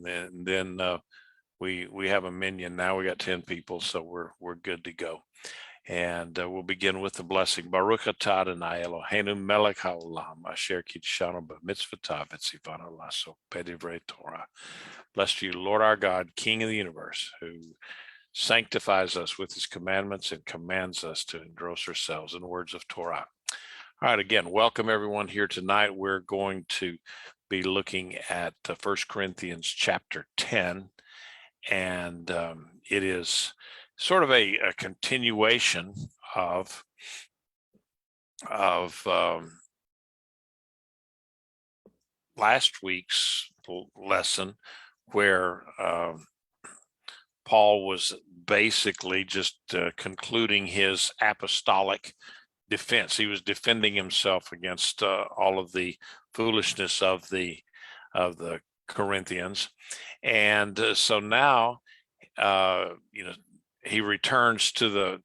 and then we have a minion now. We got 10 people, so we're good to go. And we'll begin with the blessing. Baruch atah Adonai Eloheinu melech haolam asher kidshanu b'mitzvotav v'tzivanu laso b'divrei Torah. Blessed are you, Lord our God, King of the universe, who sanctifies us with his commandments and commands us to engross ourselves in the words of Torah. All right, again, welcome everyone here tonight. We're going to be looking at 1 Corinthians chapter 10, and it is sort of a continuation of last week's lesson, where Paul was basically just concluding his apostolic defense. He was defending himself against all of the foolishness of the Corinthians, and so now he returns to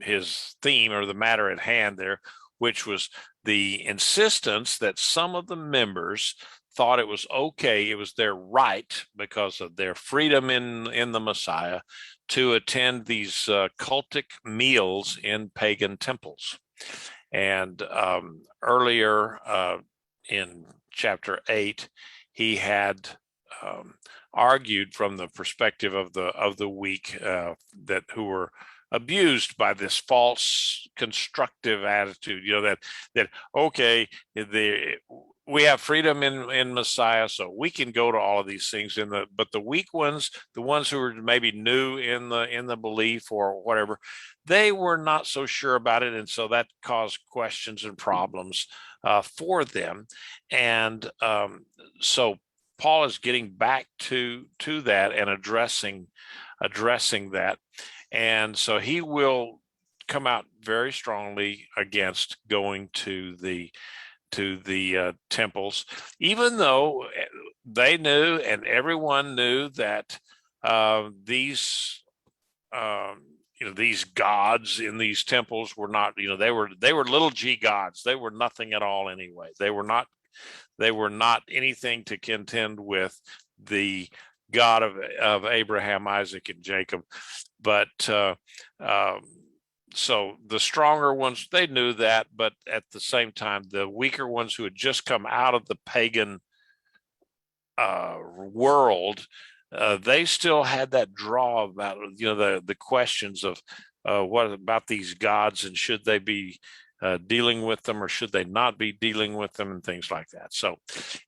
his theme, or the matter at hand there, which was the insistence that some of the members thought it was okay, it was their right, because of their freedom in the Messiah, to attend these cultic meals in pagan temples. And earlier in chapter 8, he had argued from the perspective of the weak that who were abused by this false constructive attitude, that okay, we have freedom in Messiah, so we can go to all of these things. But the weak ones, the ones who were maybe new in the belief or whatever, they were not so sure about it, and so that caused questions and problems for them. And so Paul is getting back to that and addressing that, and so he will come out very strongly against going to the temples, even though they knew and everyone knew that these gods in these temples were not, they were little g gods. They were nothing at all anyway. They were not anything to contend with the God of Abraham, Isaac, and Jacob. But so the stronger ones, they knew that, but at the same time, the weaker ones who had just come out of the pagan world, they still had that draw about the questions of what about these gods, and should they be dealing with them, or should they not be dealing with them, and things like that. So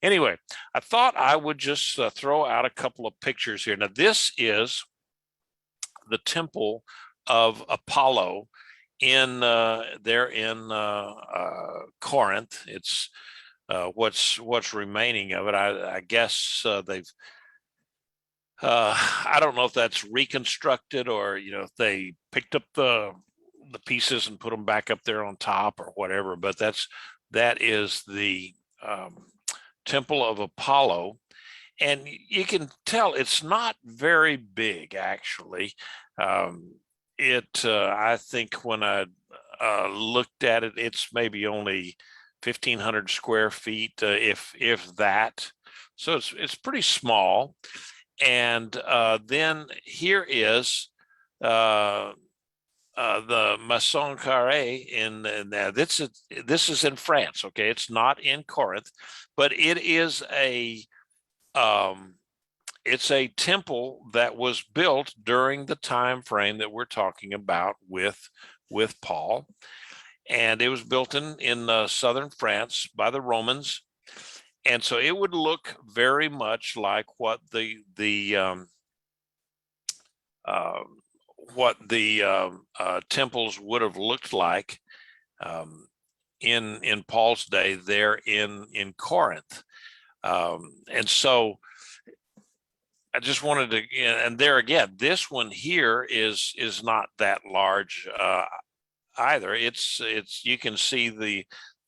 anyway, I thought I would just throw out a couple of pictures here. Now, this is the temple of Apollo in Corinth. It's what's remaining of it. I guess they've I don't know if that's reconstructed, or if they picked up the pieces and put them back up there on top or whatever, but that is the temple of Apollo. And you can tell it's not very big, actually. I think when I looked at it, it's maybe only 1,500 square feet, if that. So it's pretty small. And then here is the Maison Carrée in this is in France. Okay, it's not in Corinth, but it is it's a temple that was built during the time frame that we're talking about with Paul, and it was built in southern France by the Romans, and so it would look very much like what the temples would have looked like in Paul's day there in Corinth, and so I just wanted to, and there again, this one here is not that large either. It's you can see the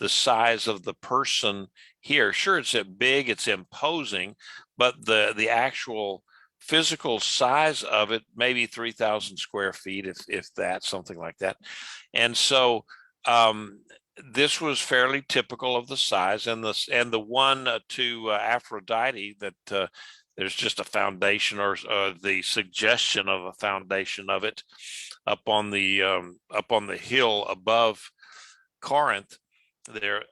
size of the person here. Sure, it's big, it's imposing, but the actual physical size of it, maybe 3,000 square feet, if that, something like that. And so this was fairly typical of the size, and the one to Aphrodite that there's just a foundation, or the suggestion of a foundation of it up on the hill above Corinth there.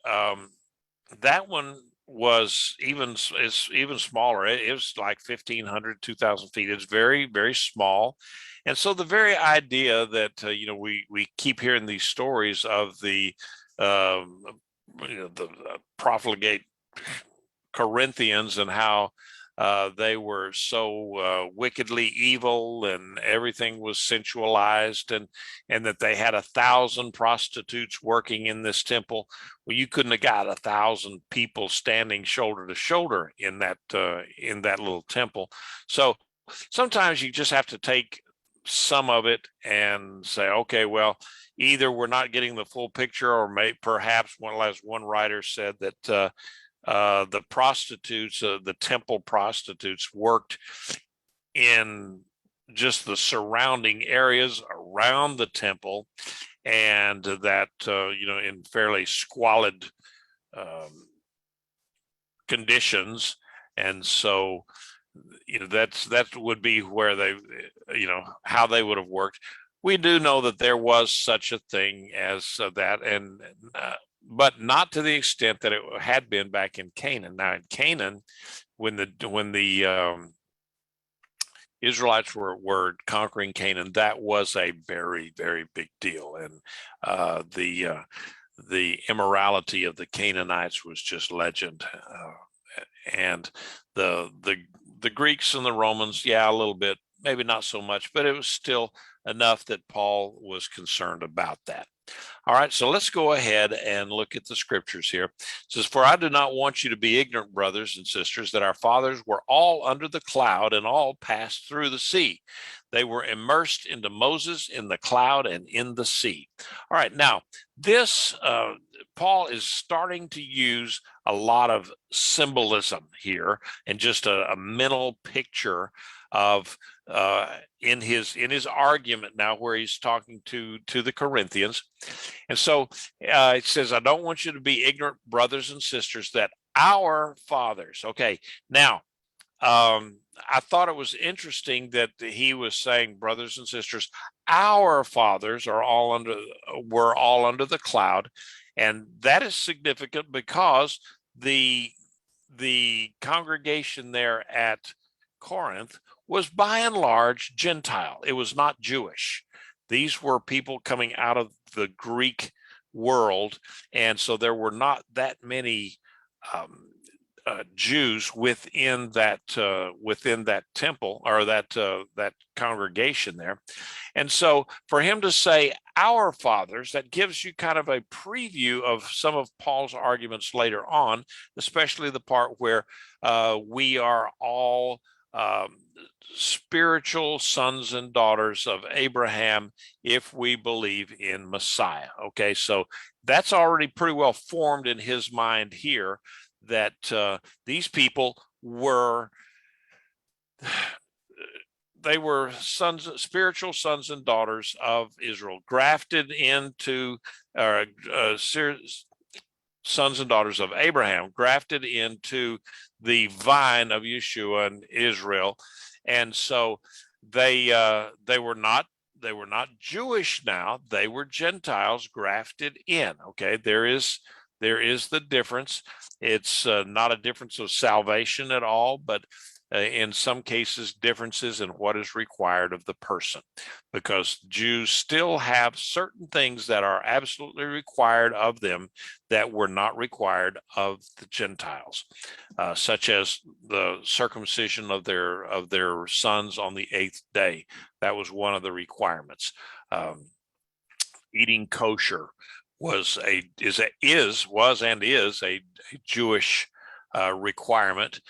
That one was even smaller. It was like 1,500, 2,000 feet. It's very, very small. And so the very idea that, we keep hearing these stories of the profligate Corinthians, and how they were so wickedly evil, and everything was sensualized, and that they had 1,000 prostitutes working in this temple. Well, you couldn't have got 1,000 people standing shoulder to shoulder in that little temple. So sometimes you just have to take some of it and say, okay, well, either we're not getting the full picture, or perhaps one writer said that the prostitutes, the temple prostitutes, worked in just the surrounding areas around the temple, and that in fairly squalid conditions. And so that would be where they, how they would have worked. We do know that there was such a thing as that, and but not to the extent that it had been back in Canaan. Now in Canaan, when the Israelites were conquering Canaan, that was a very, very big deal, and the immorality of the Canaanites was just legend. And the Greeks and the Romans, yeah, a little bit, maybe not so much, but it was still enough that Paul was concerned about that. All right, so let's go ahead and look at the scriptures here. It says, "For I do not want you to be ignorant, brothers and sisters, that our fathers were all under the cloud and all passed through the sea. They were immersed into Moses in the cloud and in the sea." All right, now this, Paul is starting to use a lot of symbolism here, and just a mental picture of in his argument now, where he's talking to the Corinthians. And so it says, "I don't want you to be ignorant, brothers and sisters, that our fathers." Okay, now I thought it was interesting that he was saying, brothers and sisters, our fathers were all under the cloud. And that is significant because the congregation there at Corinth was by and large Gentile. It was not Jewish. These were people coming out of the Greek world, and so there were not that many Jews within that temple, or that congregation there. And so for him to say our fathers, that gives you kind of a preview of some of Paul's arguments later on, especially the part where we are all spiritual sons and daughters of Abraham if we believe in Messiah. Okay, so that's already pretty well formed in his mind here, that these people were spiritual sons and daughters of Israel, grafted into sons and daughters of Abraham, grafted into the vine of Yeshua and Israel. And so they were not Jewish now. They were Gentiles grafted in. Okay, there is the difference. It's not a difference of salvation at all, but in some cases differences in what is required of the person, because Jews still have certain things that are absolutely required of them that were not required of the Gentiles, such as the circumcision of their sons on the 8th day. That was one of the requirements. Eating kosher was a Jewish requirement.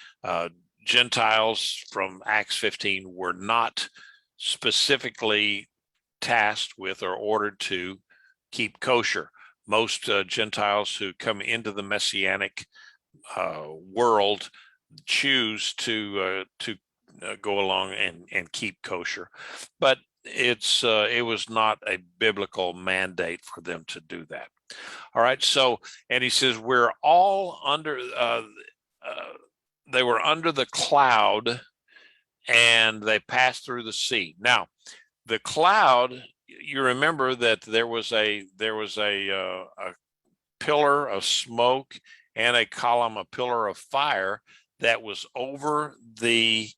Gentiles from Acts 15 were not specifically tasked with or ordered to keep kosher. Most Gentiles who come into the Messianic world choose to go along and keep kosher, but it was not a biblical mandate for them to do that. All right, so, and he says we're all under they were under the cloud and they passed through the sea. Now, the cloud, you remember that there was a pillar of smoke and a pillar of fire that was over the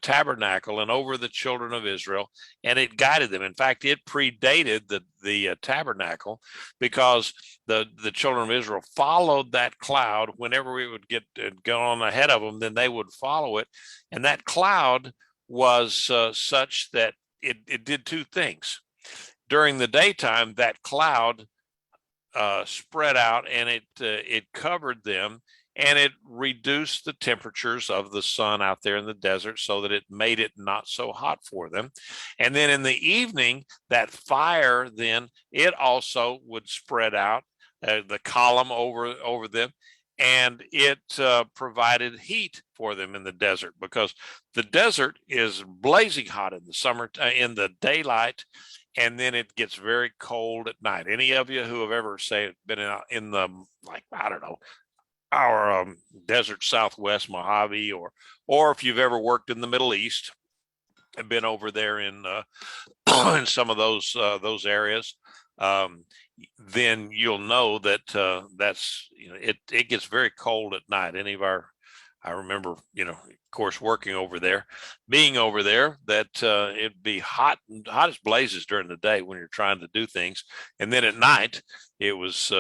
tabernacle and over the children of Israel, and it guided them. In fact, it predated the tabernacle, because the children of Israel followed that cloud. Whenever we would go on ahead of them, then they would follow it, and that cloud was such that it did two things. During the daytime, that cloud spread out, and it covered them, and it reduced the temperatures of the sun out there in the desert, so that it made it not so hot for them. And then in the evening, that fire, then it also would spread out, the column over them, and it provided heat for them in the desert, because the desert is blazing hot in the summer, in the daylight, and then it gets very cold at night. Any of you who have ever been in the, like, I don't know, our desert Southwest Mojave, or if you've ever worked in the Middle East, have been over there in in some of those areas, then you'll know that that's, it gets very cold at night. I remember, of course, working over there, being over there, that it'd be hot as blazes during the day when you're trying to do things, and then at night it was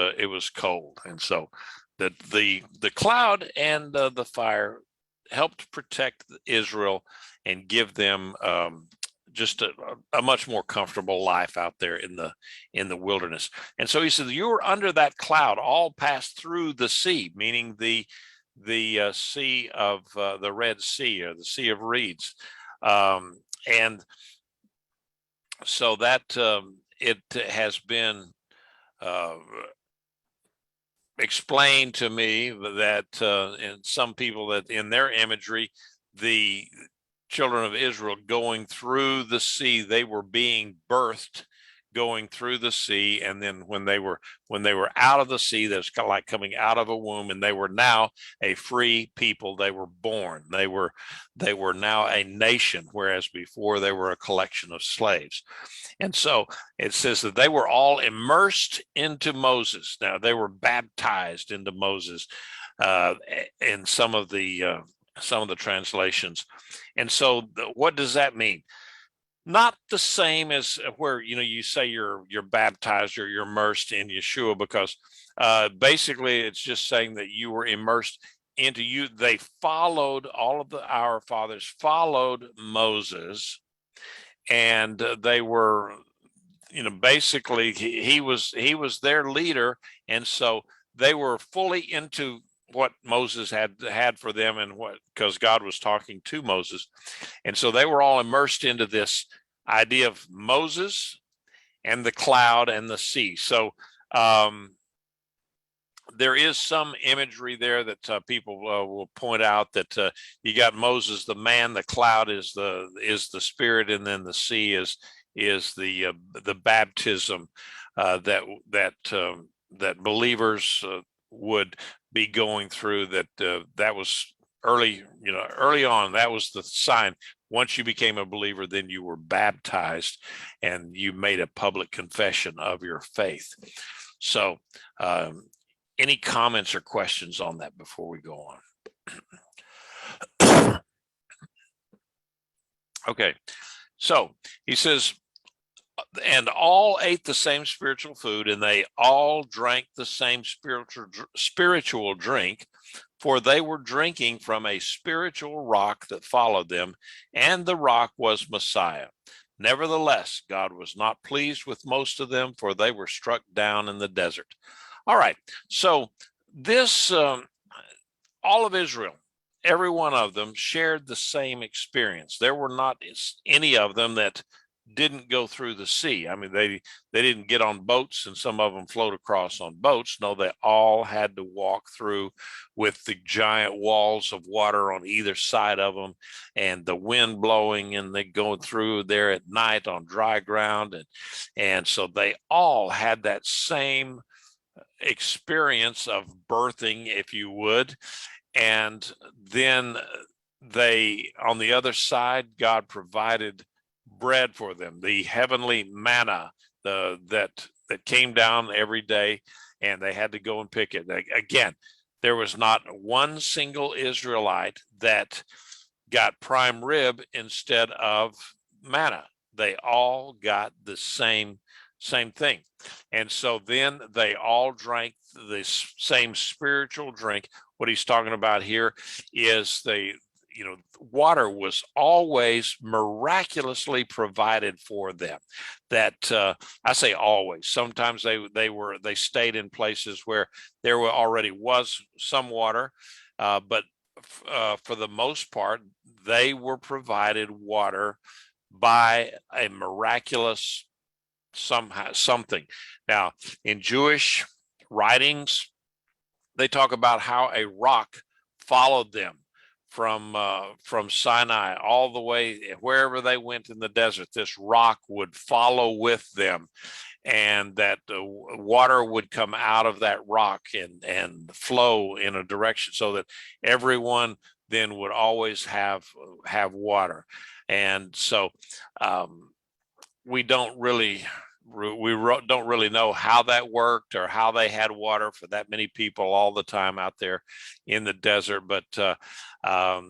cold. And so the cloud and the fire helped protect Israel and give them just a much more comfortable life out there in the wilderness. And so he said, you were under that cloud, all passed through the sea, meaning the sea of the Red Sea, or the Sea of Reeds, and so that it has been explained to me that and some people, that in their imagery, the children of Israel going through the sea, they were being birthed going through the sea, and then when they were out of the sea, that's kind of like coming out of a womb, and they were now a free people. They were born. They were now a nation, whereas before they were a collection of slaves. And so it says that they were all immersed into Moses. Now, they were baptized into Moses in some of the translations. And so what does that mean? Not the same as where you say you're baptized or you're immersed in Yeshua, because basically it's just saying that you were immersed into you. They followed, our fathers followed Moses, and they were, basically he was their leader, and so they were fully into what Moses had for them, and because God was talking to Moses. And so they were all immersed into this idea of Moses and the cloud and the sea. So there is some imagery there that people will point out, that you got Moses, the man, the cloud is the spirit, and then the sea is the baptism that believers would be going through. That was early on. That was the sign. Once you became a believer, then you were baptized, and you made a public confession of your faith. So any comments or questions on that before we go on? Okay, so he says, and all ate the same spiritual food, and they all drank the same spiritual drink, for they were drinking from a spiritual rock that followed them, and the rock was Messiah. Nevertheless, God was not pleased with most of them, for they were struck down in the desert. All right, so this, all of Israel, every one of them shared the same experience. There were not any of them that didn't go through the sea. I mean, they didn't get on boats, and some of them float across on boats. No, they all had to walk through with the giant walls of water on either side of them, and the wind blowing, and they going through there at night on dry ground. And so they all had that same experience of birthing, if you would. And then they, on the other side, God provided bread for them, the heavenly manna, that came down every day, and they had to go and pick it. Again, there was not one single Israelite that got prime rib instead of manna. They all got the same thing. And so then they all drank the same spiritual drink. What he's talking about here is water was always miraculously provided for them. That I say always. Sometimes they stayed in places where there already was some water, but for the most part, they were provided water by a miraculous something. Now, in Jewish writings, they talk about how a rock followed them from Sinai all the way wherever they went in the desert. This rock would follow with them, and that water would come out of that rock and flow in a direction so that everyone then would always have water. And so we don't really know how that worked or how they had water for that many people all the time out there in the desert. But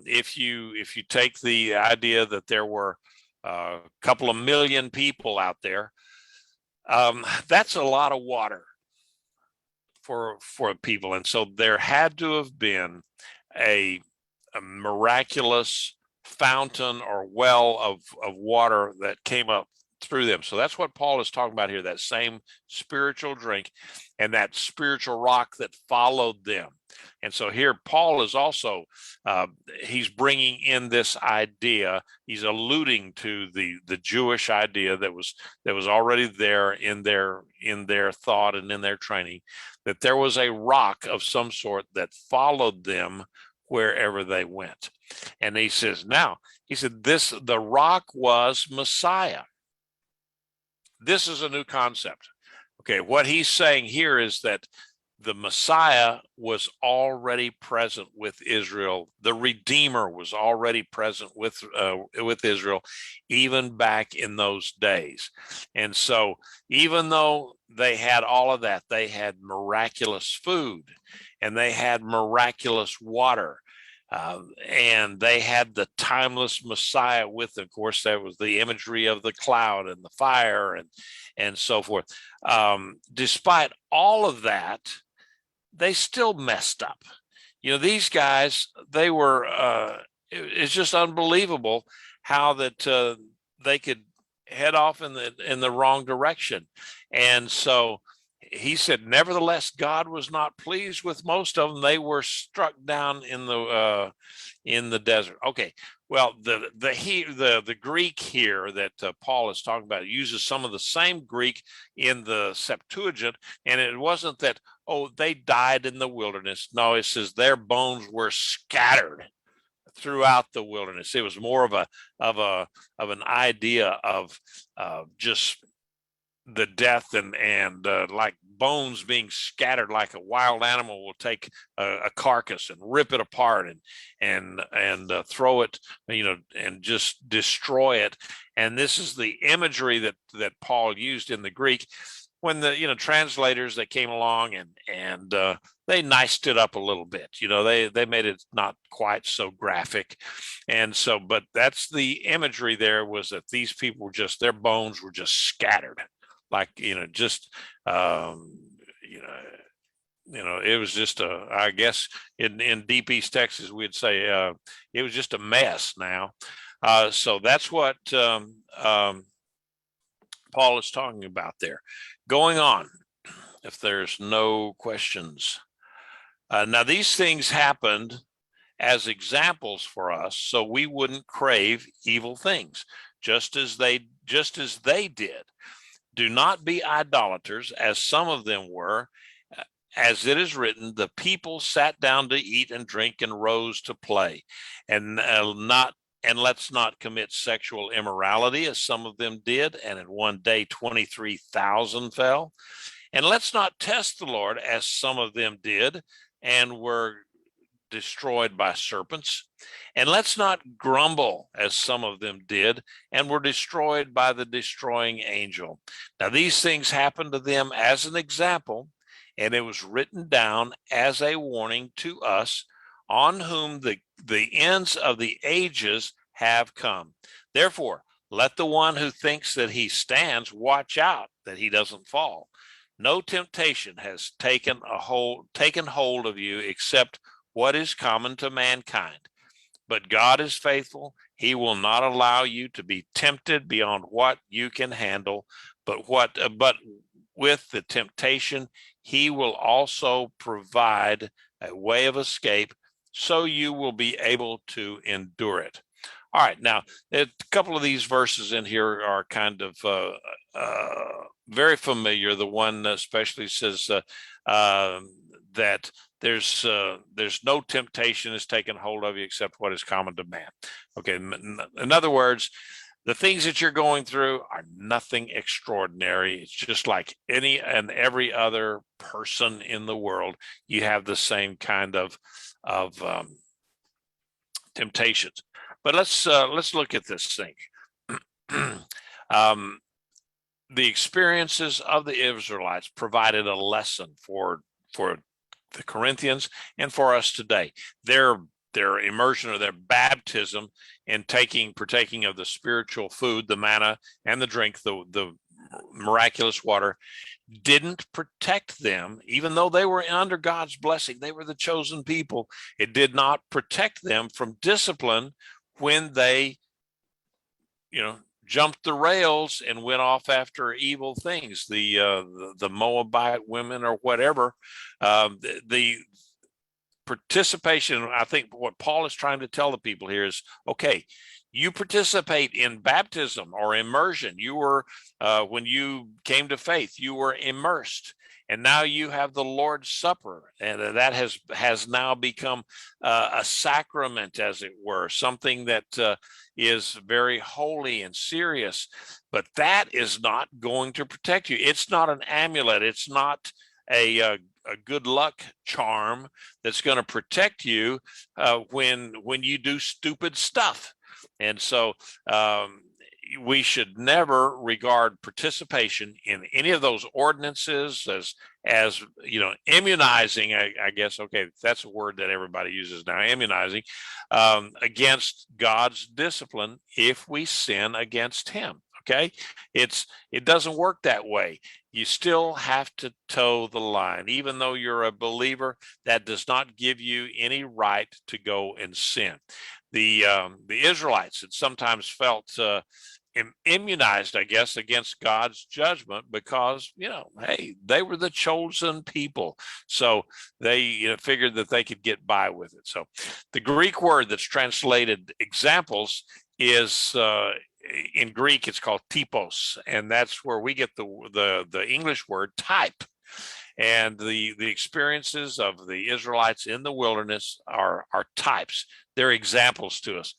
if you take the idea that there were a couple of million people out there, that's a lot of water for people. And so there had to have been a miraculous fountain or well of water that came up through them. So that's what Paul is talking about here, that same spiritual drink and that spiritual rock that followed them. And so here Paul is also he's bringing in this idea. He's alluding to the Jewish idea that was already there in their thought and in their training, that there was a rock of some sort that followed them wherever they went. And he said the rock was Messiah. This is a new concept. Okay, what he's saying here is that the Messiah was already present with Israel. The Redeemer was already present with Israel, even back in those days. And so even though they had all of that, they had miraculous food and they had miraculous water. And they had the timeless Messiah with them. Of course, there was the imagery of the cloud and the fire and so forth. Despite all of that, they still messed up. These guys, they were, it's just unbelievable how that they could head off in the wrong direction. And so he said, nevertheless, God was not pleased with most of them. They were struck down in the desert. Okay, well, the Greek here that Paul is talking about uses some of the same Greek in the Septuagint, and it wasn't that they died in the wilderness. No, it says their bones were scattered throughout the wilderness. It was more of an idea of just the death and like bones being scattered, like a wild animal will take a carcass and rip it apart and throw it, and just destroy it. And this is the imagery that Paul used in the Greek when the translators that came along and they niced it up a little bit. They made it not quite so graphic. And so, but that's the imagery there, was that these people were just, their bones were just scattered. Like, it was just I guess in deep East Texas, we'd say it was just a mess now. So that's what Paul is talking about there. Going on, if there's no questions. Now, these things happened as examples for us, so we wouldn't crave evil things, just as they did. Do not be idolaters, as some of them were. As it is written, the people sat down to eat and drink and rose to play. And let's not commit sexual immorality, as some of them did, and in one day 23,000 fell. And let's not test the Lord, as some of them did, and were destroyed by serpents, and let's not grumble as some of them did and were destroyed by the destroying angel. Now, these things happened to them as an example, and it was written down as a warning to us, on whom the ends of the ages have come. Therefore, let the one who thinks that he stands watch out that he doesn't fall. No temptation has taken hold of you except what is common to mankind. But God is faithful. He will not allow you to be tempted beyond what you can handle, but with the temptation, he will also provide a way of escape, so you will be able to endure it. All right, now a couple of these verses in here are kind of very familiar. The one especially says that there's no temptation has taken hold of you except what is common to man. Okay, in other words, the things that you're going through are nothing extraordinary. It's just like any and every other person in the world. You have the same kind of temptations. But let's look at this thing. The experiences of the Israelites provided a lesson for the Corinthians and for us today. Their immersion or their baptism in partaking of the spiritual food, the manna and the drink, the miraculous water, didn't protect them. Even though they were under God's blessing, they were the chosen people. It did not protect them from discipline when they, jumped the rails and went off after evil things, the Moabite women or whatever. The participation, I think what Paul is trying to tell the people here is, okay, you participate in baptism or immersion. You were, when you came to faith, you were immersed. And now you have the Lord's Supper, and that has now become a sacrament, as it were, something that is very holy and serious. But that is not going to protect you. It's not an amulet. It's not a good luck charm that's going to protect you when you do stupid stuff. And so we should never regard participation in any of those ordinances as immunizing. I guess, okay, that's a word that everybody uses now, immunizing against God's discipline if we sin against him. Okay, it doesn't work that way. You still have to toe the line. Even though you're a believer, that does not give you any right to go and sin. The Israelites had sometimes felt immunized, I guess, against God's judgment because, hey, they were the chosen people. So they figured that they could get by with it. So the Greek word that's translated examples is in Greek, it's called typos, and that's where we get the English word type. And the experiences of the Israelites in the wilderness are types. They're examples to us.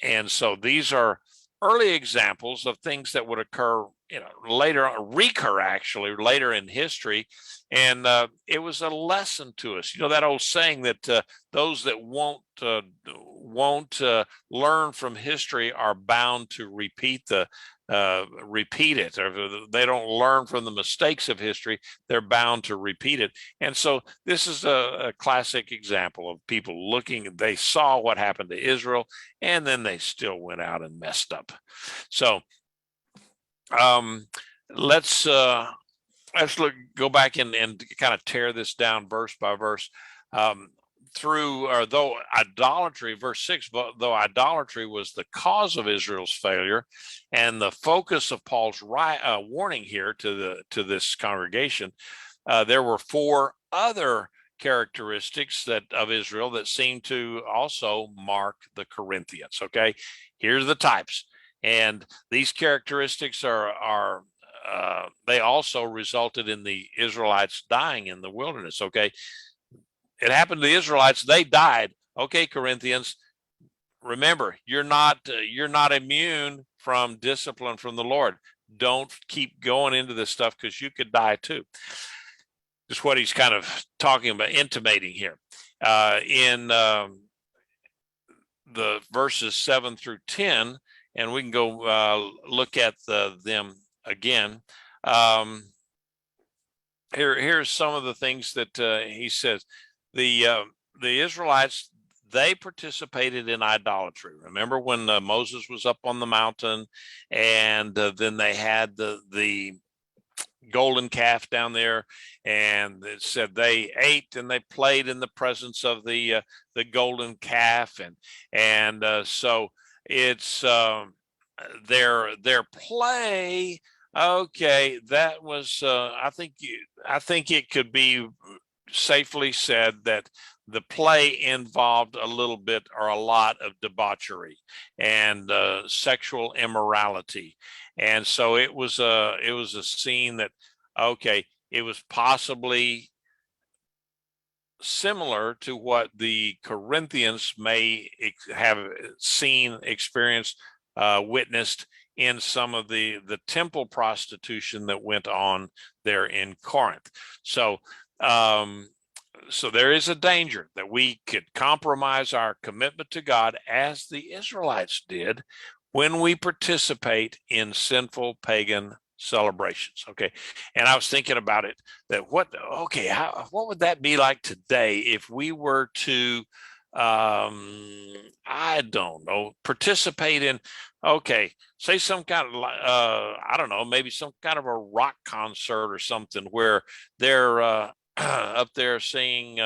And so these are early examples of things that would occur, recur later in history. And it was a lesson to us. That old saying that those that won't learn from history are bound to repeat it, or they don't learn from the mistakes of history, they're bound to repeat it. And so this is a classic example of people they saw what happened to Israel, and then they still went out and messed up. So let's go back and kind of tear this down verse by verse. Though idolatry, verse 6, though idolatry was the cause of Israel's failure, and the focus of Paul's warning here to this congregation, there were 4 other characteristics of Israel that seem to also mark the Corinthians. Okay, here's the types, and these characteristics are they also resulted in the Israelites dying in the wilderness. Okay. It happened to the Israelites. They died. Okay, Corinthians, remember, you're not immune from discipline from the Lord. Don't keep going into this stuff because you could die too. Just what he's kind of talking about, intimating here. in the verses 7 through 10, and we can go look at them again. Here's some of the things that he says. The Israelites, they participated in idolatry. Remember when Moses was up on the mountain, and then they had the golden calf down there, and it said they ate and they played in the presence of the golden calf, and so it's their play. Okay, that was I think it could be safely said that the play involved a little bit or a lot of debauchery and sexual immorality, and so it was a scene that, okay, it was possibly similar to what the Corinthians may have seen, experienced, witnessed in some of the temple prostitution that went on there in Corinth. So so there is a danger that we could compromise our commitment to God, as the Israelites did, when we participate in sinful pagan celebrations. Okay, and I was thinking about it, that what would that be like today if we were to I don't know, participate in, okay, say some kind of I don't know, maybe some kind of a rock concert or something where they're up there singing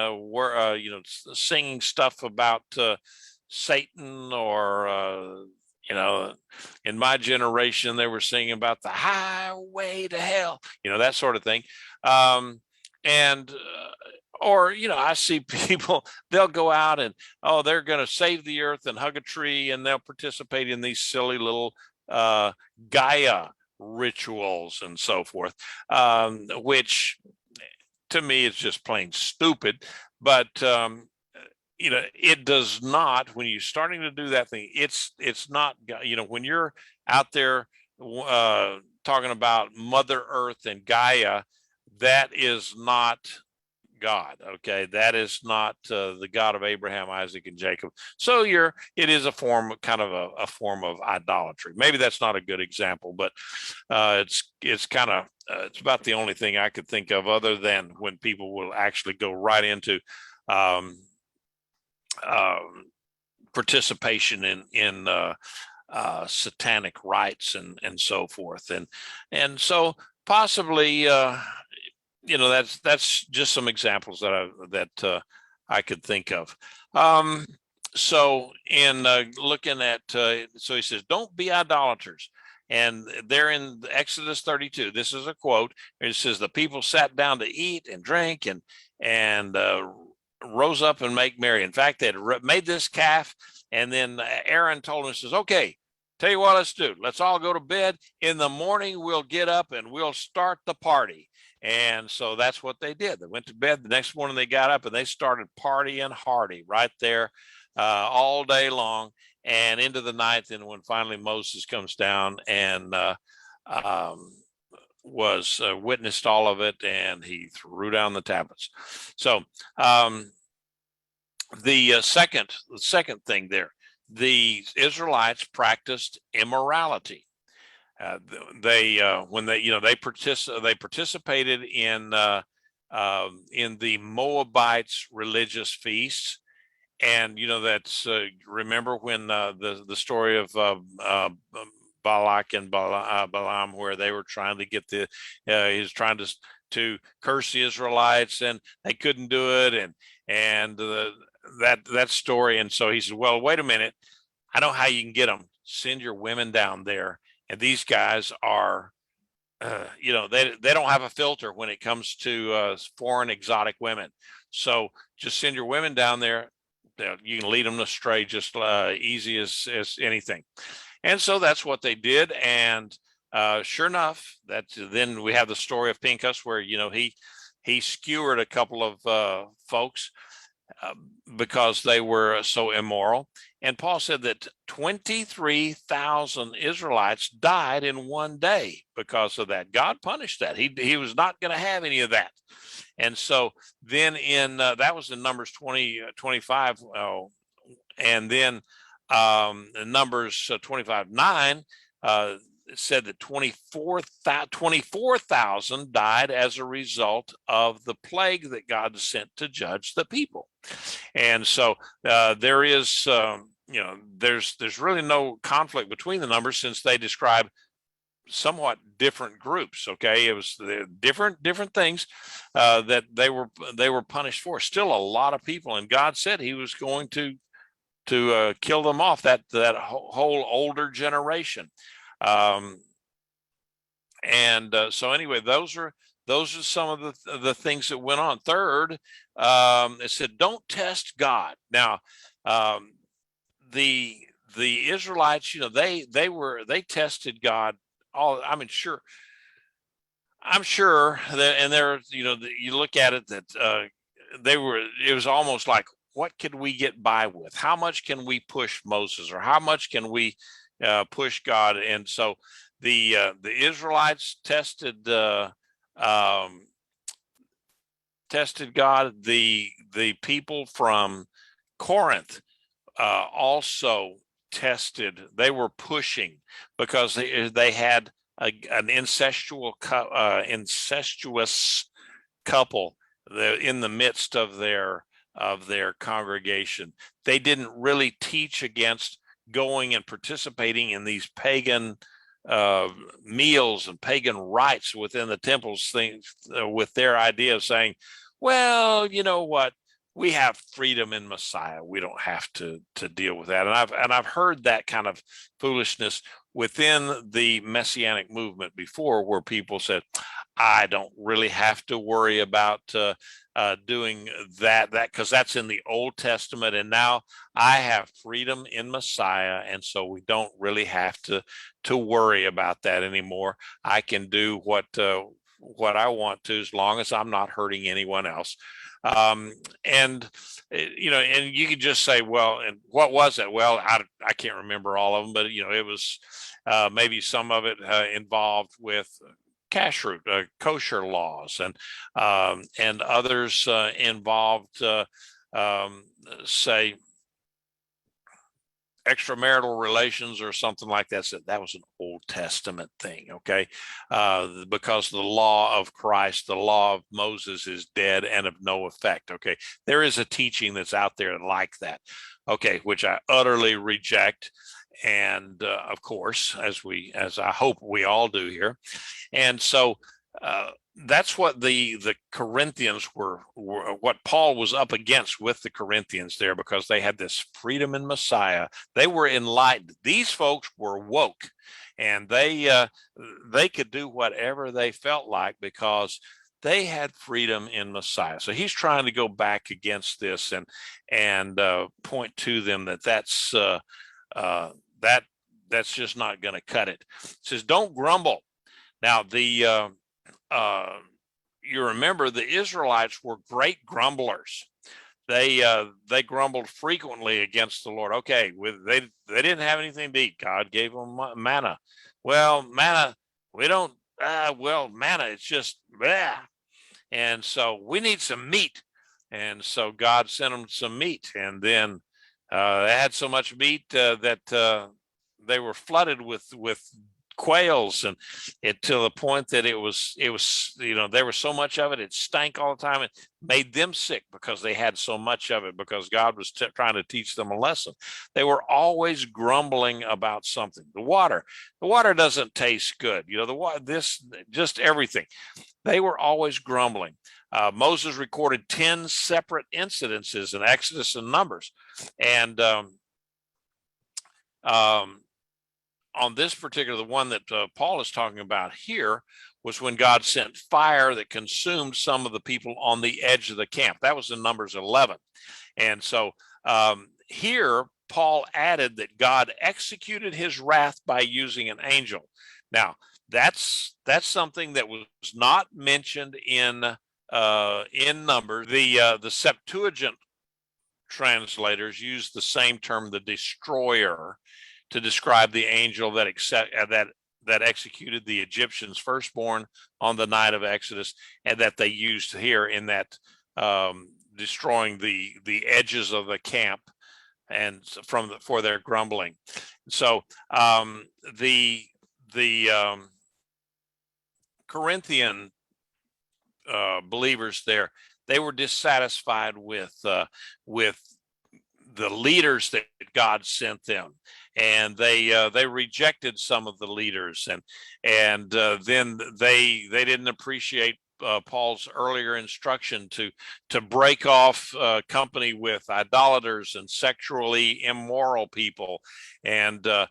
singing stuff about Satan, or in my generation they were singing about the highway to hell, that sort of thing. And or I see people, they'll go out and, oh, they're going to save the earth and hug a tree, and they'll participate in these silly little Gaia rituals and so forth, which to me is just plain stupid. But it does not, when you're starting to do that thing, it's not, when you're out there talking about Mother Earth and Gaia, that is not God. Okay, that is not the God of Abraham, Isaac, and Jacob. So it is a form, kind of a form of idolatry. Maybe that's not a good example, but it's kind of it's about the only thing I could think of, other than when people will actually go right into participation in satanic rites and so forth, and so possibly that's just some examples that I could think of. So in looking at, so he says, don't be idolaters. And there in Exodus 32, this is a quote. It says, the people sat down to eat and drink and rose up and make merry. In fact, they had made this calf, and then Aaron told him, says, okay, tell you what, let's do. Let's all go to bed. In the morning, we'll get up and we'll start the party. And so that's what they did. They went to bed. The next morning they got up and they started partying hardy right there all day long and into the night. And when finally Moses comes down and was witnessed all of it, and he threw down the tablets. So the second thing there, the Israelites practiced immorality. They participated in the Moabites' religious feasts, and that's remember when the story of Balak and Balaam, where they were trying to get he was trying to curse the Israelites, and they couldn't do it, and that story. And so he said, well, wait a minute, I know how you can get them. Send your women down there. And these guys are, they don't have a filter when it comes to foreign exotic women. So just send your women down there. You can lead them astray just easy as anything. And so that's what they did. And sure enough, then we have the story of Pinchas, where he skewered a couple of folks because they were so immoral. And Paul said that 23,000 Israelites died in one day because of that. God punished that. He was not going to have any of that. And so then that was in Numbers 25. And then in Numbers 25:9, it said that 24,000 died as a result of the plague that God sent to judge the people. And so there is, there's really no conflict between the numbers, since they describe somewhat different groups. Okay, it was different things that they were punished for. Still a lot of people, and God said He was going to kill them off, that whole older generation. So anyway, those are some of the things that went on. Third, it said, don't test God. Now, the Israelites, they tested God. I'm sure that, and there, you look at it, that it was almost like, what could we get by with? How much can we push Moses, or how much can we push God? And so the Israelites tested God. The people from Corinth also tested. They were pushing because they had an incestuous couple in the midst of their congregation. They didn't really teach against going and participating in these pagan meals and pagan rites within the temples, things with their idea of saying, well, you know what, we have freedom in Messiah, we don't have to deal with that. And I've heard that kind of foolishness within the Messianic movement before, where people said, I don't really have to worry about doing that because that's in the Old Testament, and now I have freedom in Messiah, and so we don't really have to worry about that anymore. I can do what I want to, as long as I'm not hurting anyone else. And you could just say, well, and what was it? Well, I can't remember all of them, but it was maybe some of it involved with kashrut, kosher laws, and others involved, say, extramarital relations or something like that. So that was an Old Testament thing, okay? Because the law of Christ, the law of Moses, is dead and of no effect, okay? There is a teaching that's out there like that, okay, which I utterly reject. And of course, as I hope we all do here. And so that's what the Corinthians were, what Paul was up against with the Corinthians there, because they had this freedom in Messiah. They were enlightened. These folks were woke, and they could do whatever they felt like because they had freedom in Messiah. So he's trying to go back against this and point to them that's just not going to cut it. It says, don't grumble. Now, you remember the Israelites were great grumblers. They grumbled frequently against the Lord. Okay, they didn't have anything to eat. God gave them manna. Well, manna, we don't. Manna, it's just bleh. And so we need some meat. And so God sent them some meat, and then they had so much meat that they were flooded with quails, and to the point that it was there was so much of it, it stank all the time. It made them sick because they had so much of it, because God was trying to teach them a lesson. They were always grumbling about something. The water doesn't taste good. The water, just everything. They were always grumbling. Moses recorded 10 separate incidences in Exodus and Numbers, and on this particular, the one that Paul is talking about here, was when God sent fire that consumed some of the people on the edge of the camp. That was in Numbers 11. And so here, Paul added that God executed his wrath by using an angel. Now, that's something that was not mentioned in Numbers. The Septuagint translators use the same term, the destroyer, to describe the angel that executed the Egyptians' firstborn on the night of Exodus, and that they used here in that destroying the edges of the camp and for their grumbling. So the Corinthian believers there, they were dissatisfied with the leaders that God sent them, and they rejected some of the leaders, and then they didn't appreciate Paul's earlier instruction to break off company with idolaters and sexually immoral people, and they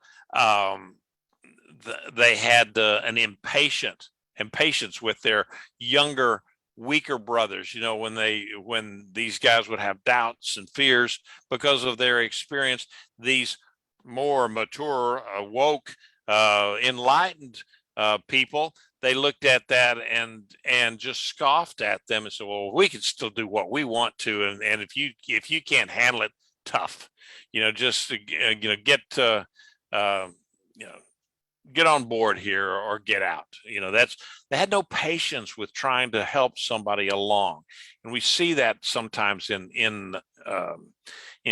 had an impatience with their younger, weaker brothers. You know, when these guys would have doubts and fears because of their experience, these more mature, woke, enlightened people, they looked at that and just scoffed at them and said, well, we can still do what we want to, and if you can't handle it, tough, just get get on board here or get out. They had no patience with trying to help somebody along, and we see that sometimes in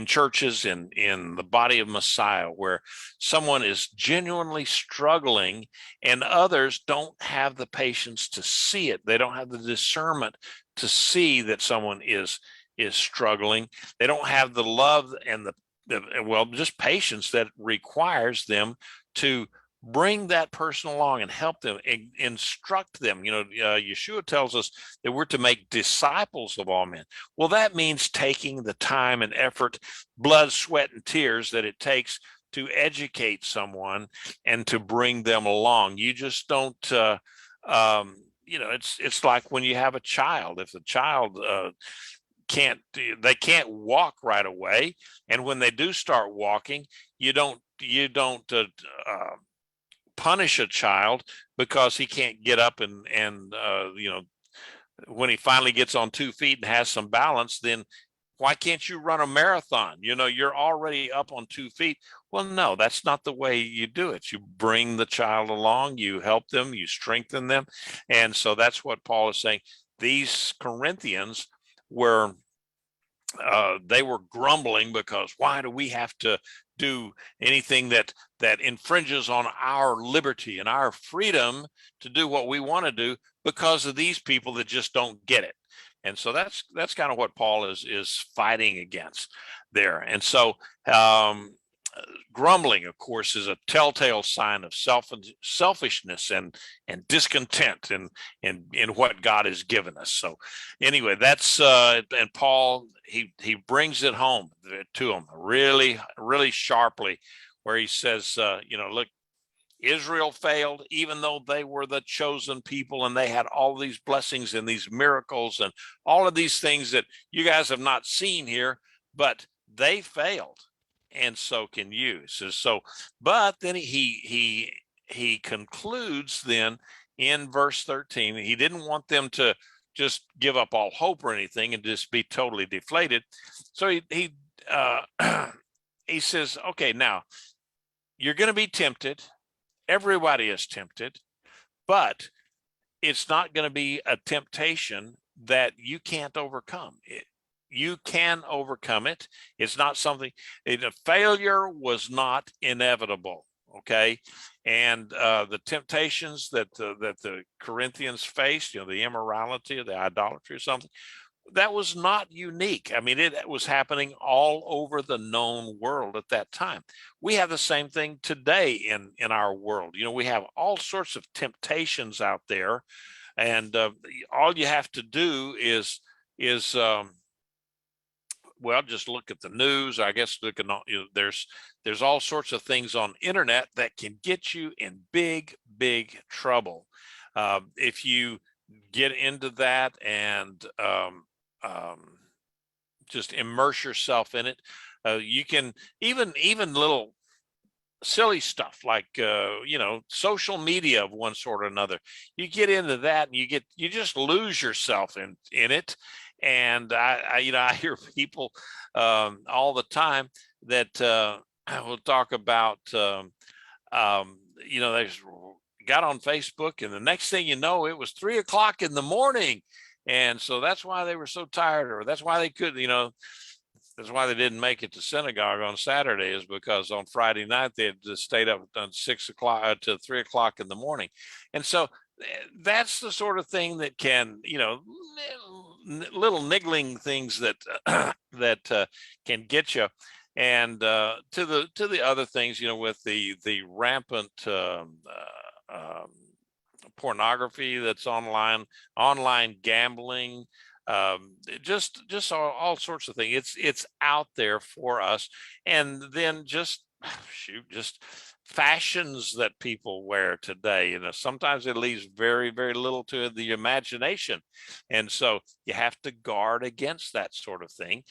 churches, in the body of Messiah, where someone is genuinely struggling and others don't have the patience to see it. They don't have the discernment to see that someone is struggling. They don't have the love and just patience that requires them to bring that person along and help them, instruct them. Yeshua tells us that we're to make disciples of all men. Well, that means taking the time and effort, blood, sweat, and tears that it takes to educate someone and to bring them along. You just don't, it's like when you have a child. If the child can't walk right away, and when they do start walking, you don't punish a child because he can't get up and when he finally gets on 2 feet and has some balance, then why can't you run a marathon? You're already up on 2 feet. Well, no, that's not the way you do it. You bring the child along, you help them, you strengthen them. And so that's what Paul is saying. These Corinthians were they were grumbling because why do we have to do anything that infringes on our liberty and our freedom to do what we want to do, because of these people that just don't get it. And so that's kind of what Paul is fighting against there. And so grumbling, of course, is a telltale sign of selfishness and discontent in what God has given us. So anyway, that's and Paul, he brings it home to him really, really sharply, where he says, look, Israel failed, even though they were the chosen people and they had all these blessings and these miracles and all of these things that you guys have not seen here, but they failed. And so can you. But then he concludes then in verse 13. He didn't want them to just give up all hope or anything and just be totally deflated. So he says, okay, now you're going to be tempted. Everybody is tempted, but it's not going to be a temptation that you can't overcome. You can overcome it. It's not something. Failure was not inevitable. Okay, and the temptations that the Corinthians faced, the immorality or the idolatry or something, that was not unique. I mean, it was happening all over the known world at that time. We have the same thing today in our world. We have all sorts of temptations out there, and all you have to do is just look at the news. I guess there's all sorts of things on internet that can get you in big trouble if you get into that and just immerse yourself in it. You can even little silly stuff like social media of one sort or another. You get into that and you just lose yourself in it, And I hear people all the time that will talk about, they just got on Facebook, and the next thing you know, it was 3 o'clock in the morning. And so that's why they were so tired, or that's why they couldn't, that's why they didn't make it to synagogue on Saturday, is because on Friday night they had just stayed up on 6 o'clock to 3 o'clock in the morning. And so that's the sort of thing that can, little niggling things that that can get you. And to the other things, with the rampant pornography that's online gambling, just all sorts of things. It's out there for us. And then just fashions that people wear today. Sometimes it leaves very, very little to the imagination. And so you have to guard against that sort of thing.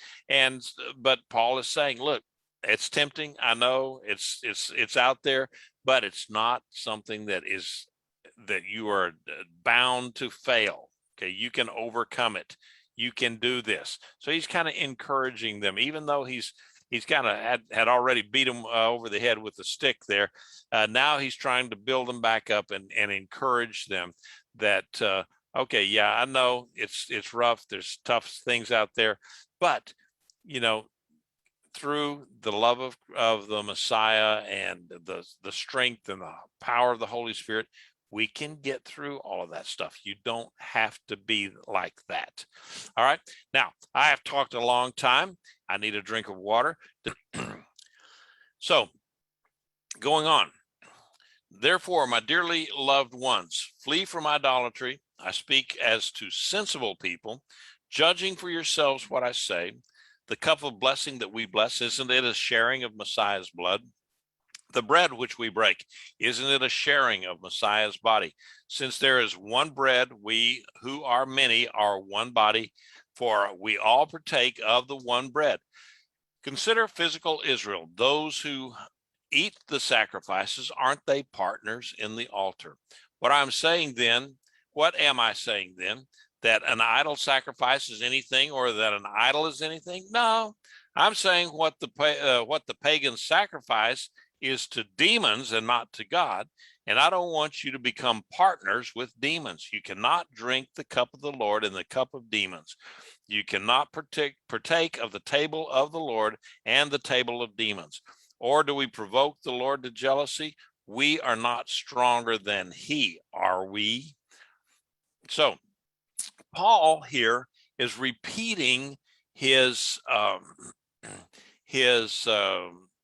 But Paul is saying, look, it's tempting. I know it's out there, but it's not something that you are bound to fail. Okay, you can overcome it. You can do this. So he's kind of encouraging them, even though he's kind of had already beat them over the head with the stick there. Now he's trying to build them back up and encourage them that, okay, yeah, I know it's rough. There's tough things out there, but through the love of the Messiah and the strength and the power of the Holy Spirit, we can get through all of that stuff. You don't have to be like that. All right. Now, I have talked a long time. I need a drink of water. So, going on. Therefore, my dearly loved ones, flee from idolatry. I speak as to sensible people, judging for yourselves what I say. The cup of blessing that we bless, isn't it a sharing of Messiah's blood? The bread which we break, isn't it a sharing of Messiah's body? Since there is one bread, we who are many are one body, for we all partake of the one bread. Consider physical Israel. Those who eat the sacrifices, aren't they partners in the altar? What am I saying then? That an idol sacrifices anything, or that an idol is anything? No, I'm saying what the pagans sacrifice is to demons and not to God. And I don't want you to become partners with demons. You cannot drink the cup of the Lord and the cup of demons. You cannot partake of the table of the Lord and the table of demons. Or do we provoke the Lord to jealousy? We are not stronger than he, are we? So Paul here is repeating his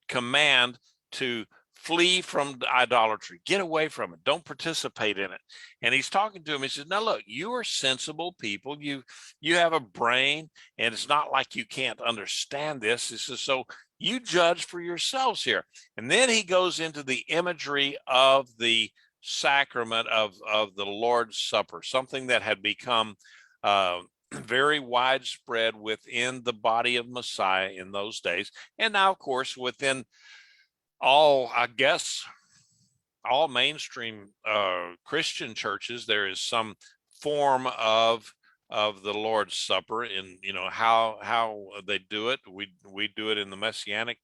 command to flee from idolatry, get away from it, don't participate in it. And he's talking to him. He says, now look, you are sensible people. You have a brain, and it's not like you can't understand this. He says, so you judge for yourselves here. And then he goes into the imagery of the sacrament of the Lord's Supper, something that had become very widespread within the body of Messiah in those days. And now, of course, within all mainstream Christian churches, there is some form of the Lord's Supper. In how they do it. We do it in the Messianic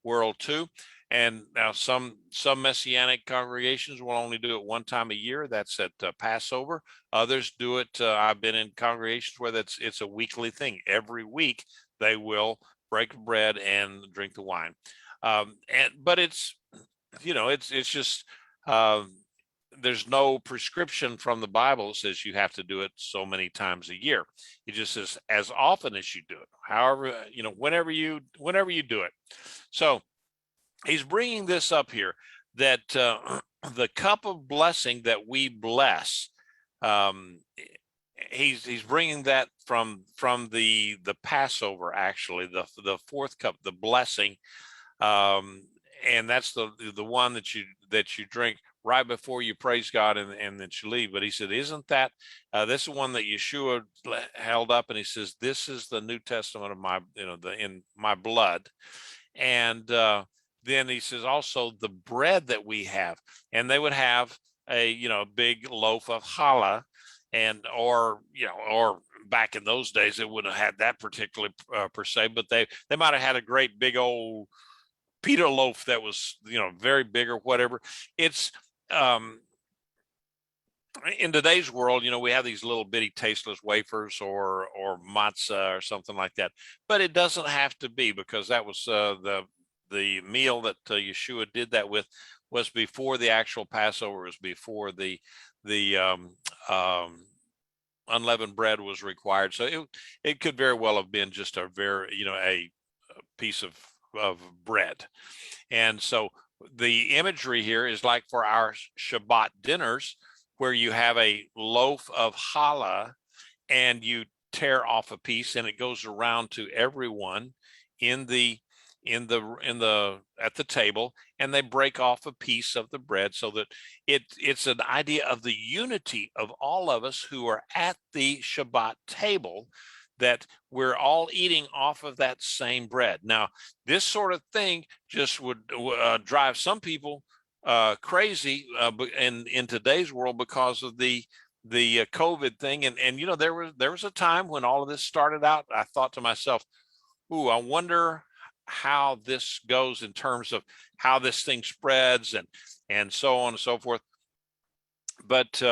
world too. And now some Messianic congregations will only do it one time a year. That's at Passover. Others do it. I've been in congregations where it's a weekly thing. Every week they will break bread and drink the wine. But it's just there's no prescription from the Bible that says you have to do it so many times a year. It just says as often as you do it. However, whenever you do it. So he's bringing this up here, that the cup of blessing that we bless, he's bringing that from the Passover, actually, the fourth cup, the blessing, and that's the one that you drink right before you praise God and that you leave. But he said, isn't that this is one that Yeshua held up, and he says, this is the New Testament of my in my blood. And then he says also the bread that we have, and they would have a big loaf of challah, and or back in those days, they wouldn't have had that particularly per se, but they might have had a great big old pita loaf that was, very big or whatever. It's in today's world, we have these little bitty tasteless wafers or matzah or something like that, but it doesn't have to be, because that was the meal that Yeshua did that with was before the actual Passover, was before the unleavened bread was required. So it could very well have been just a very, a piece of bread. And so the imagery here is like for our Shabbat dinners, where you have a loaf of challah and you tear off a piece and it goes around to everyone at the table, and they break off a piece of the bread, so that it's an idea of the unity of all of us who are at the Shabbat table, that we're all eating off of that same bread. Now, this sort of thing just would drive some people crazy in today's world because of the COVID thing. And there was a time when all of this started out. I thought to myself, ooh, I wonder how this goes in terms of how this thing spreads and so on and so forth. But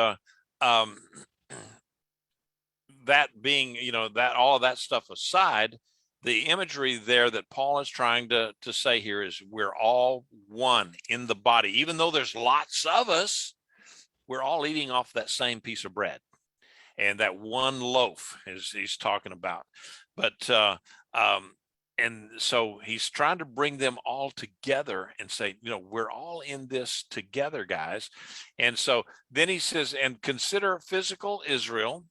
that being, that all of that stuff aside, the imagery there that Paul is trying to say here is we're all one in the body. Even though there's lots of us, we're all eating off that same piece of bread. And that one loaf is he's talking about. But and so he's trying to bring them all together and say, we're all in this together, guys. And so then he says, and consider physical Israel,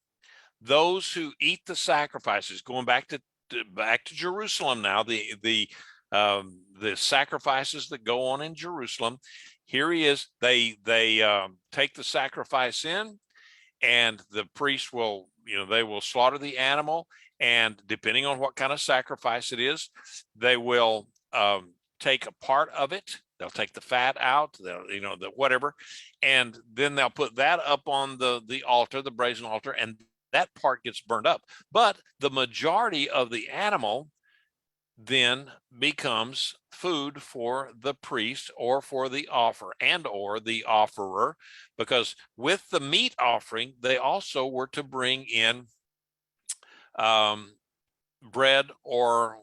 those who eat the sacrifices, going back to Jerusalem now, the sacrifices that go on in Jerusalem. Here he is. They take the sacrifice in, and the priest will, they will slaughter the animal, and depending on what kind of sacrifice it is, they will take a part of it. They'll take the fat out, the whatever, and then they'll put that up on the altar, the brazen altar, and that part gets burned up. But the majority of the animal then becomes food for the priest or for the offer and or the offerer, because with the meat offering, they also were to bring in bread or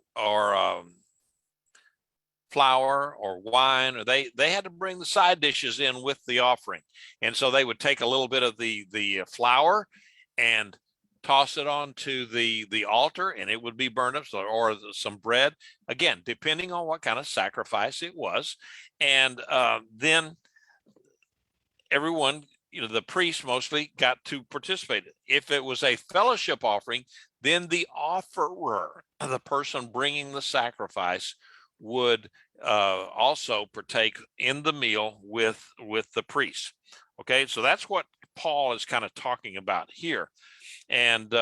flour or wine, or they had to bring the side dishes in with the offering. And so they would take a little bit of the flour and toss it onto the altar, and it would be burned up, or some bread, again, depending on what kind of sacrifice it was. And then everyone, the priest mostly got to participate. If it was a fellowship offering, then the offerer, the person bringing the sacrifice, would also partake in the meal with the priest. Okay, so that's what Paul is kind of talking about here. And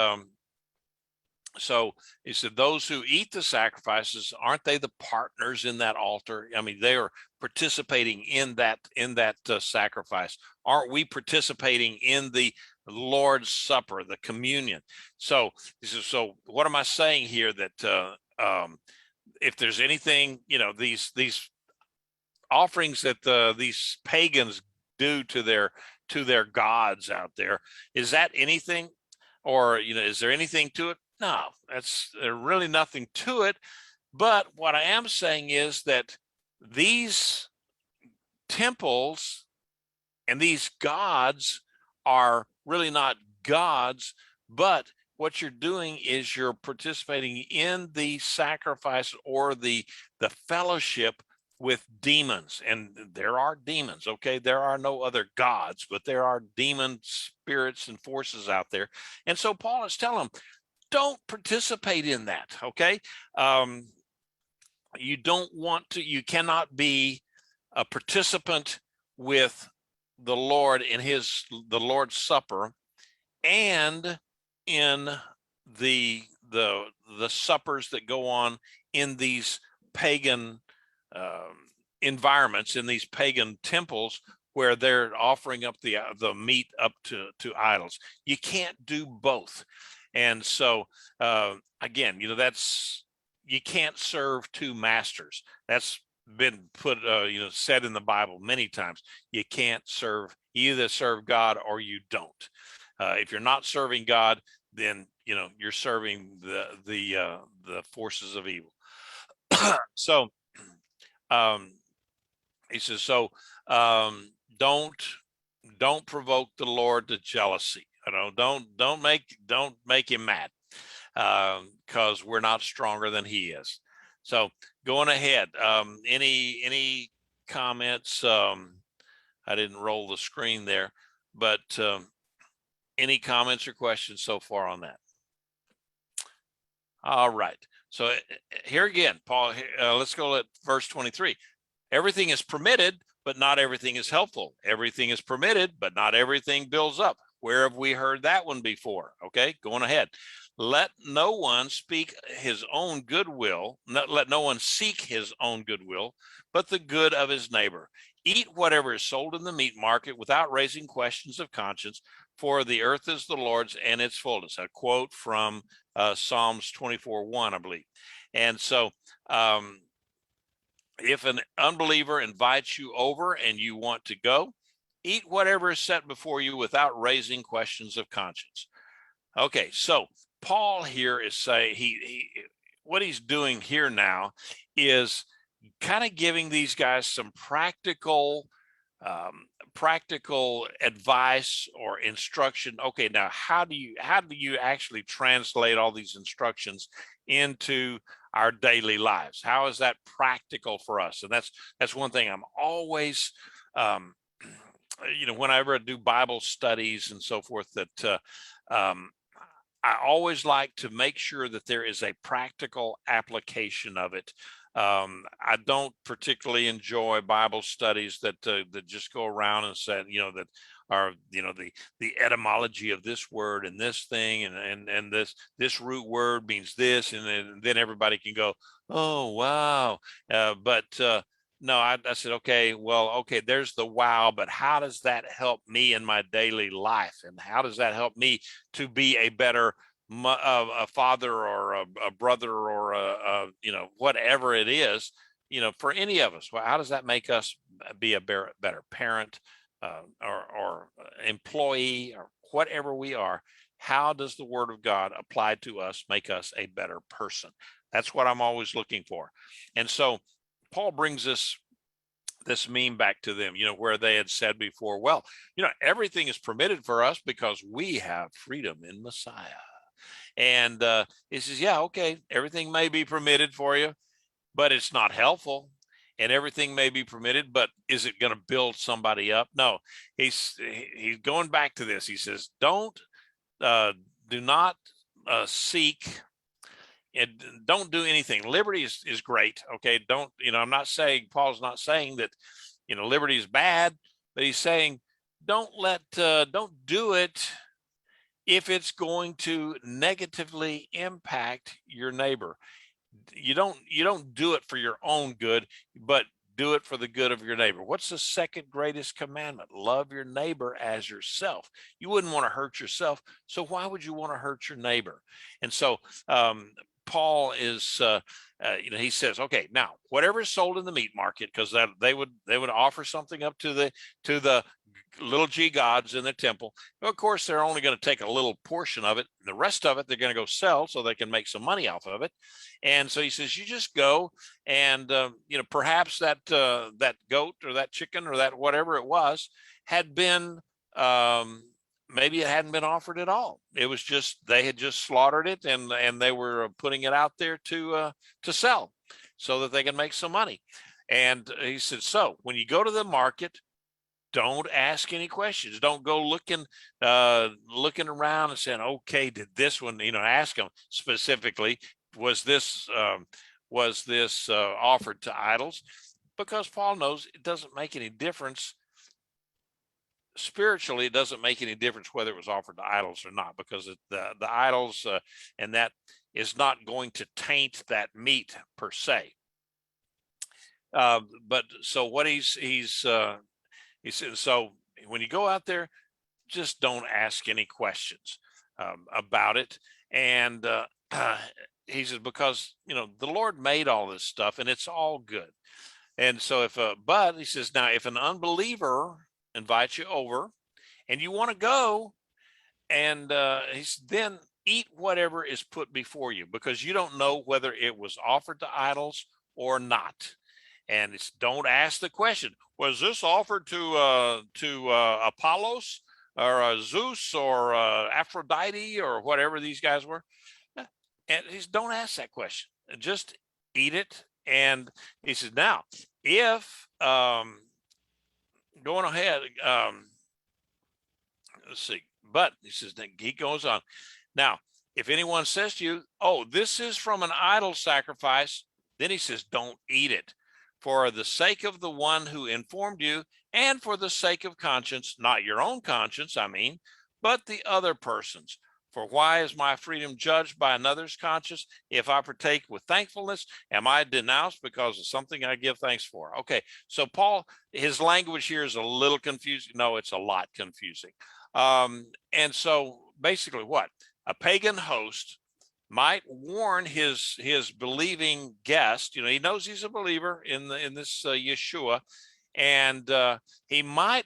so he said, those who eat the sacrifices, aren't they the partners in that altar? I mean, they are participating in that sacrifice. Aren't we participating in the Lord's Supper, the communion? So he says, so what am I saying here? That if there's anything, these offerings that these pagans do to their gods out there, is that anything? Or, is there anything to it? No, there's really nothing to it. But what I am saying is that these temples and these gods are really not gods, but what you're doing is you're participating in the sacrifice or the fellowship with demons. And there are demons, okay? There are no other gods, but there are demon spirits and forces out there. And so Paul is telling them, don't participate in that, okay? You don't want to, you cannot be a participant with the Lord in the Lord's Supper and in the suppers that go on in these pagan environments, in these pagan temples where they're offering up the meat up to idols. You can't do both. And so again, you can't serve two masters. That's been put said in the Bible many times. You can't serve, you either serve God or you don't. If you're not serving God, then you're serving the forces of evil. So he says, so don't provoke the Lord to jealousy. Don't make him mad, because we're not stronger than he is. So going ahead, any comments? I didn't roll the screen there, but any comments or questions so far on that? All right. So here again, Paul, let's go at verse 23. Everything is permitted, but not everything is helpful. Everything is permitted, but not everything builds up. Where have we heard that one before? Okay, going ahead. Let no one speak his own goodwill. Let no one seek his own goodwill, but the good of his neighbor. Eat whatever is sold in the meat market without raising questions of conscience, for the earth is the Lord's and its fullness. A quote from Psalms 24:1, I believe. And so if an unbeliever invites you over and you want to go, eat whatever is set before you without raising questions of conscience. Okay, so Paul here is saying what he's doing here now is kind of giving these guys some practical advice or instruction. Okay, now how do you actually translate all these instructions into our daily lives? How is that practical for us? And that's one thing I'm always whenever I do Bible studies and so forth, that I always like to make sure that there is a practical application of it. I don't particularly enjoy Bible studies that just go around and say, that are, the etymology of this word and this thing and this root word means this, and then everybody can go, oh wow, but no, I said, okay, there's the wow, but how does that help me in my daily life, and how does that help me to be a better a father or a brother or whatever it is, for any of us? Well, how does that make us be a better parent, or employee, or whatever we are? How does the Word of God applied to us make us a better person? That's what I'm always looking for. And so Paul brings this meme back to them, where they had said before, well, everything is permitted for us because we have freedom in Messiah. And he says, yeah, okay, everything may be permitted for you, but it's not helpful. And everything may be permitted, but is it going to build somebody up? No, he's going back to this. He says, do not seek, and don't do anything. Liberty is great. Okay. Don't, Paul's not saying that, liberty is bad, but he's saying, don't do it if it's going to negatively impact your neighbor. You don't do it for your own good, but do it for the good of your neighbor. What's the second greatest commandment? Love your neighbor as yourself. You wouldn't want to hurt yourself, so why would you want to hurt your neighbor? And so Paul is, he says, okay, now whatever is sold in the meat market, because they would offer something up to the little g gods in the temple. Of course, they're only going to take a little portion of it. The rest of it, they're going to go sell so they can make some money off of it. And so he says, you just go and, perhaps that goat or that chicken or that whatever it was had been, maybe it hadn't been offered at all. It was just, they had just slaughtered it and they were putting it out there to sell so that they can make some money. And he said, so when you go to the market, don't ask any questions. Don't go looking around and saying, okay, did this one, ask them specifically, was this offered to idols? Because Paul knows it doesn't make any difference. Spiritually, it doesn't make any difference whether it was offered to idols or not, because the idols and that is not going to taint that meat per se. But so what he said, so when you go out there, just don't ask any questions about it. And he says, because, the Lord made all this stuff and it's all good. And so but he says, now, if an unbeliever invites you over and you want to go, and then eat whatever is put before you, because you don't know whether it was offered to idols or not. And don't ask the question, was this offered to Apollos or Zeus or Aphrodite or whatever these guys were? And don't ask that question. Just eat it. And he says, now, if going ahead, let's see. But he says, he goes on. Now, if anyone says to you, oh, this is from an idol sacrifice, then he says, don't eat it. For the sake of the one who informed you, and for the sake of conscience, not your own conscience, I mean, but the other person's. For why is my freedom judged by another's conscience? If I partake with thankfulness, am I denounced because of something I give thanks for? Okay, so Paul, his language here is a little confusing. No, it's a lot confusing. And so basically what? A pagan host might warn his believing guest. He knows he's a believer in this Yeshua, and he might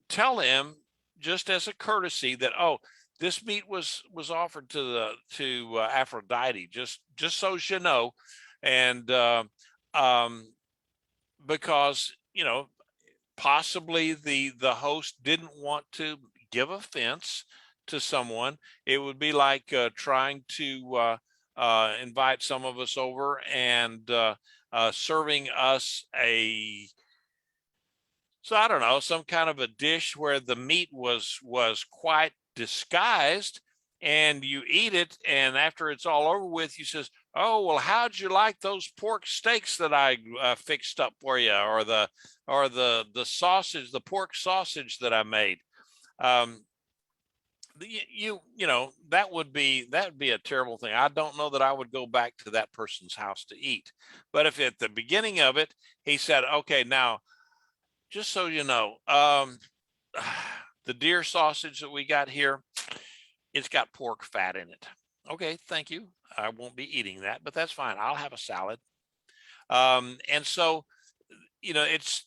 tell him, just as a courtesy, that, oh, this meat was offered to Aphrodite, just so you know, and because possibly the host didn't want to give offense to someone. It would be like trying to invite some of us over and serving us I don't know, some kind of a dish where the meat was quite disguised, and you eat it, and after it's all over with, you says, oh, well, how'd you like those pork steaks that I fixed up for you, or the sausage, the pork sausage that I made? That would be a terrible thing. I don't know that I would go back to that person's house to eat. But if at the beginning of it, he said, okay, now, just so you know, the deer sausage that we got here, it's got pork fat in it. Okay, thank you. I won't be eating that, but that's fine. I'll have a salad. And so, that's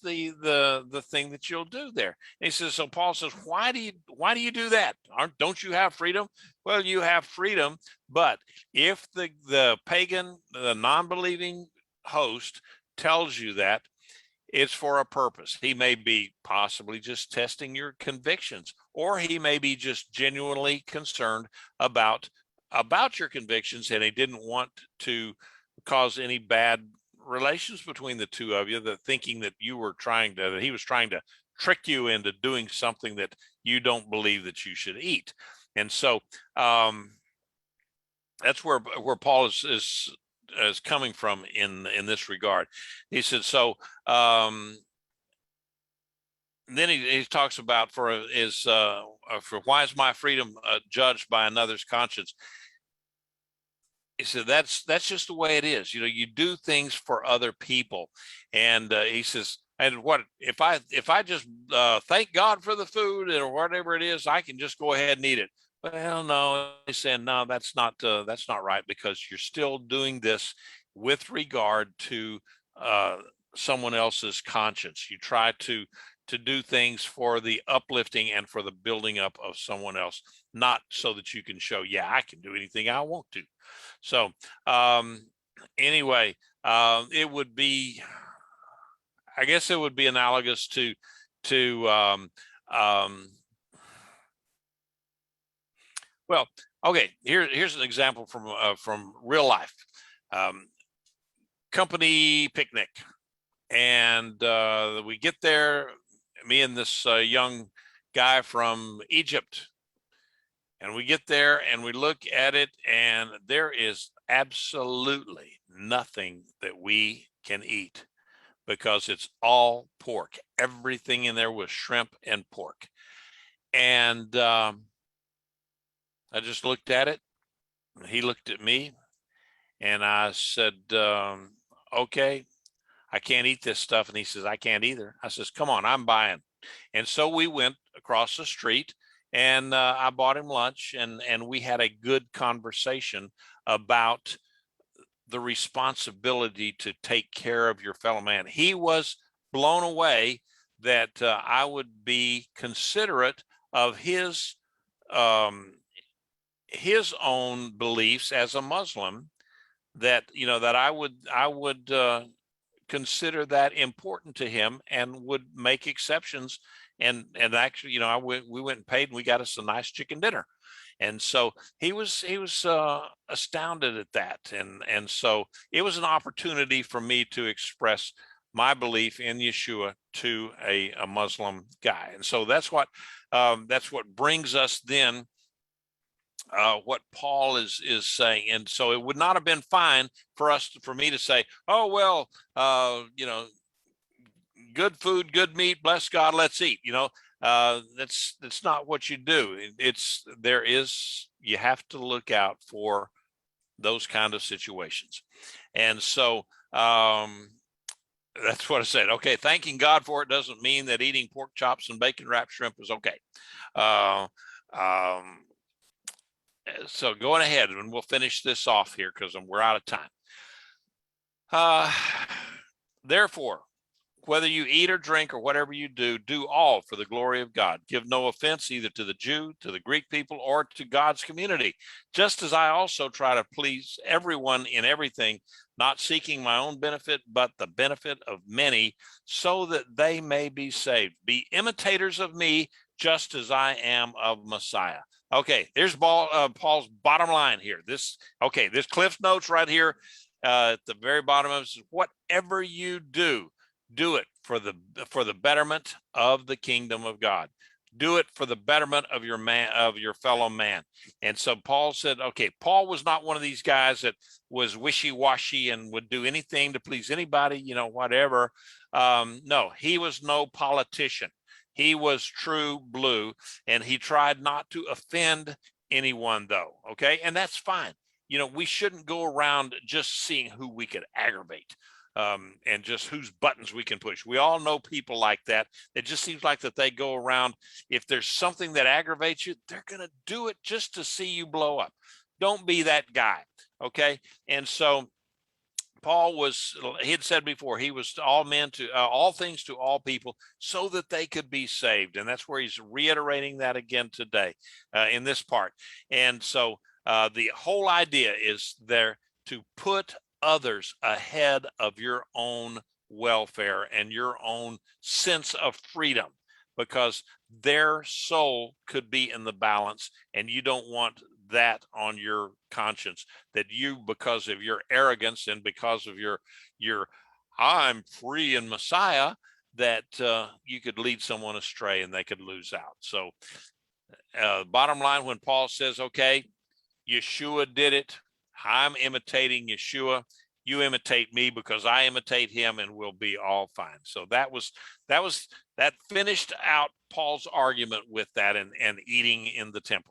the thing that you'll do there. And he says, so Paul says, why do you do that? Don't you have freedom? Well, you have freedom, but if the pagan, the non-believing host tells you that, it's for a purpose. He may be possibly just testing your convictions, or he may be just genuinely concerned about your convictions, and he didn't want to cause any bad relations between the two of you, that thinking that he was trying to trick you into doing something that you don't believe that you should eat. And so that's where Paul is coming from in this regard. He said, so then he talks about for why is my freedom judged by another's conscience? He said, that's just the way it is. You do things for other people. And he says, and what if I just thank God for the food or whatever it is, I can just go ahead and eat it. Well, no, he's saying, no, that's not right, because you're still doing this with regard to someone else's conscience. You try to do things for the uplifting and for the building up of someone else, not so that you can show, yeah, I can do anything I want to. So anyway, it would be, I guess it would be analogous to well, okay, here's an example from real life. Company picnic, and we get there, me and this young guy from Egypt, and we get there and we look at it, and there is absolutely nothing that we can eat, because it's all pork. Everything in there was shrimp and pork. And I just looked at it, and he looked at me, and I said, okay, I can't eat this stuff. And he says, I can't either. I says, come on, I'm buying. And so we went across the street, and I bought him lunch, and we had a good conversation about the responsibility to take care of your fellow man. He was blown away that I would be considerate of um, his own beliefs as a Muslim, that that I would consider that important to him and would make exceptions. And actually, we went and paid, and we got us a nice chicken dinner. And so he was astounded at that. And so it was an opportunity for me to express my belief in Yeshua to a Muslim guy. And so that's what brings us then what Paul is saying. And so it would not have been fine for me to say, oh, well, good food, good meat, bless God, let's eat. That's not what you do. You have to look out for those kind of situations. And so that's what I said. Okay, thanking God for it doesn't mean that eating pork chops and bacon wrapped shrimp is okay. So going ahead, and we'll finish this off here because we're out of time. Therefore, whether you eat or drink or whatever you do, do all for the glory of God. Give no offense either to the Jew, to the Greek people, or to God's community, just as I also try to please everyone in everything, not seeking my own benefit, but the benefit of many, so that they may be saved. Be imitators of me, just as I am of Messiah. Okay, there's Paul's bottom line here. This Cliff Notes right here at the very bottom of it says, whatever you do, do it for the betterment of the kingdom of God. Do it for the betterment of your fellow man. And so Paul said, okay, Paul was not one of these guys that was wishy-washy and would do anything to please anybody, whatever. No, he was no politician. He was true blue, and he tried not to offend anyone, though. Okay, and that's fine. We shouldn't go around just seeing who we could aggravate. And just whose buttons we can push. We all know people like that. It just seems like that they go around, if there's something that aggravates you, they're going to do it just to see you blow up. Don't be that guy, okay? And so Paul he had said before, he was to all men, to all things to all people, so that they could be saved. And that's where he's reiterating that again today in this part. And so the whole idea is there to put others ahead of your own welfare and your own sense of freedom, because their soul could be in the balance, and you don't want that on your conscience, that you, because of your arrogance and because of your I'm free in Messiah, that you could lead someone astray and they could lose out. So bottom line, when Paul says, okay, Yeshua did it, I'm imitating Yeshua, you imitate me because I imitate him, and we'll be all fine. So that finished out Paul's argument with that and eating in the temple.